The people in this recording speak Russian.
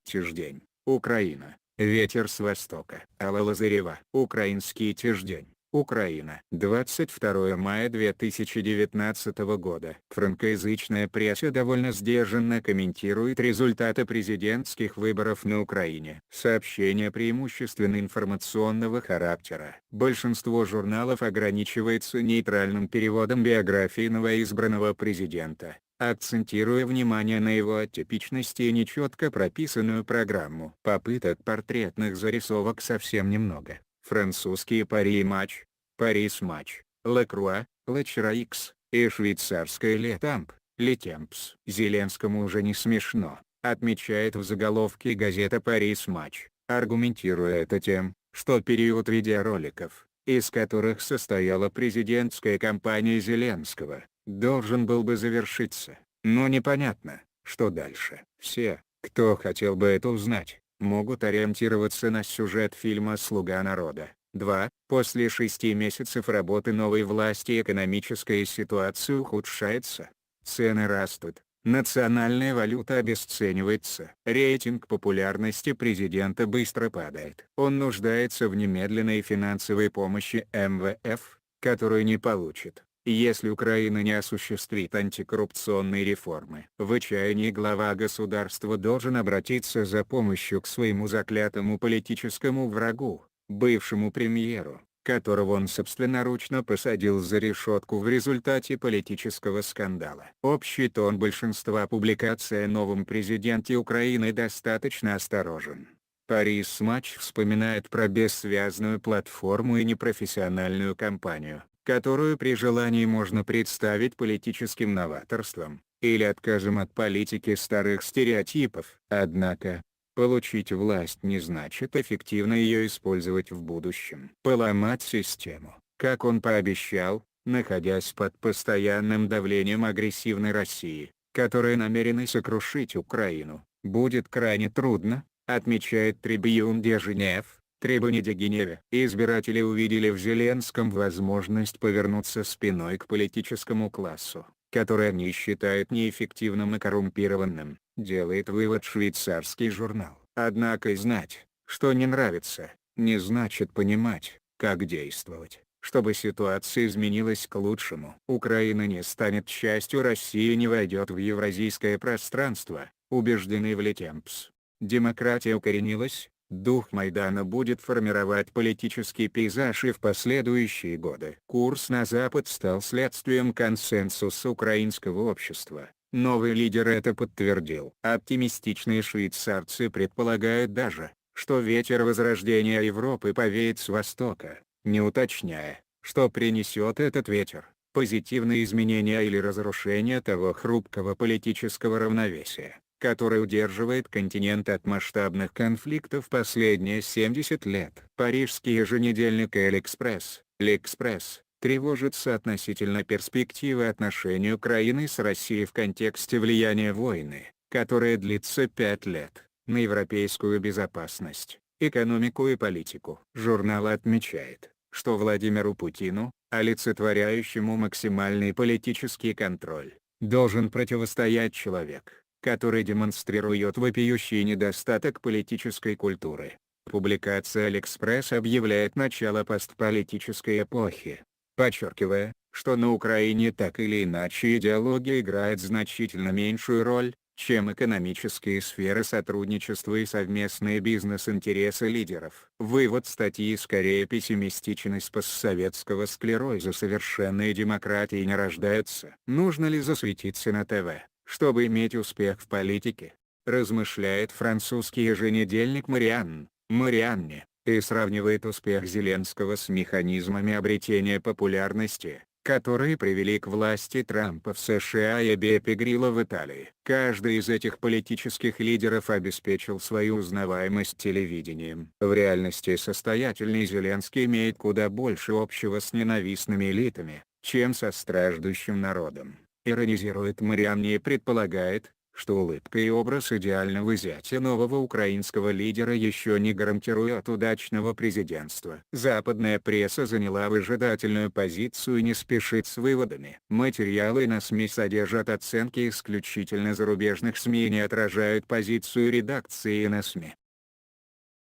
Тиждень, Украина. Ветер с востока. Алла Лазарева. Украинский тиждень. Украина. 22 мая 2019 года. Франкоязычная пресса довольно сдержанно комментирует результаты президентских выборов на Украине. Сообщения преимущественно информационного характера. Большинство журналов ограничивается нейтральным переводом биографии новоизбранного президента, акцентируя внимание на его атипичности и нечетко прописанную программу. Попыток портретных зарисовок совсем немного. Французские Пари матч, Парис матч, Лекруа, Лачраикс, и швейцарская Летамп, Летемпс. Зеленскому уже не смешно, отмечает в заголовке газета Парис матч, аргументируя это тем, что период видеороликов, из которых состояла президентская кампания Зеленского, должен был бы завершиться, но непонятно, что дальше. Все, кто хотел бы это узнать, могут ориентироваться на сюжет фильма «Слуга народа». 2. После 6 месяцев работы новой власти экономическая ситуация ухудшается. Цены растут, национальная валюта обесценивается. Рейтинг популярности президента быстро падает. Он нуждается в немедленной финансовой помощи МВФ, которую не получит, если Украина не осуществит антикоррупционные реформы. В отчаянии глава государства должен обратиться за помощью к своему заклятому политическому врагу, бывшему премьеру, которого он собственноручно посадил за решетку в результате политического скандала. Общий тон большинства публикаций о новом президенте Украины достаточно осторожен. Парис матч вспоминает про бессвязную платформу и непрофессиональную кампанию, которую при желании можно представить политическим новаторством, или отказом от политики старых стереотипов. Однако, получить власть не значит эффективно ее использовать в будущем. Поломать систему, как он пообещал, находясь под постоянным давлением агрессивной России, которая намерена сокрушить Украину, будет крайне трудно, отмечает Трибюн де Женев. Трибуне де Геневе. Избиратели увидели в Зеленском возможность повернуться спиной к политическому классу, который они считают неэффективным и коррумпированным, делает вывод швейцарский журнал. Однако знать, что не нравится, не значит понимать, как действовать, чтобы ситуация изменилась к лучшему. Украина не станет частью России и не войдет в евразийское пространство, убеждены в Летемпс. Демократия укоренилась. Дух Майдана будет формировать политический пейзаж и в последующие годы. Курс на Запад стал следствием консенсуса украинского общества. Новый лидер это подтвердил. Оптимистичные швейцарцы предполагают даже, что ветер возрождения Европы повеет с востока, не уточняя, что принесет этот ветер: позитивные изменения или разрушение того хрупкого политического равновесия, который удерживает континент от масштабных конфликтов последние 70 лет. Парижский еженедельник L'Express тревожится относительно перспективы отношений Украины с Россией в контексте влияния войны, которая длится 5 лет, на европейскую безопасность, экономику и политику. Журнал отмечает, что Владимиру Путину, олицетворяющему максимальный политический контроль, должен противостоять человек, который демонстрирует вопиющий недостаток политической культуры. Публикация «L'Express» объявляет начало постполитической эпохи, подчеркивая, что на Украине так или иначе идеология играет значительно меньшую роль, чем экономические сферы сотрудничества и совместные бизнес-интересы лидеров. Вывод статьи скорее пессимистичен: из постсоветского склероза совершенные демократии не рождаются. Нужно ли засветиться на ТВ, чтобы иметь успех в политике, размышляет французский еженедельник Марианне, и сравнивает успех Зеленского с механизмами обретения популярности, которые привели к власти Трампа в США и Беппе Грилло в Италии. Каждый из этих политических лидеров обеспечил свою узнаваемость телевидением. В реальности состоятельный Зеленский имеет куда больше общего с ненавистными элитами, чем со страждущим народом. Иронизирует Марианне и предполагает, что улыбка и образ идеального зятя нового украинского лидера еще не гарантируют удачного президентства. Западная пресса заняла выжидательную позицию и не спешит с выводами. Материалы на СМИ содержат оценки исключительно зарубежных СМИ и не отражают позицию редакции на СМИ.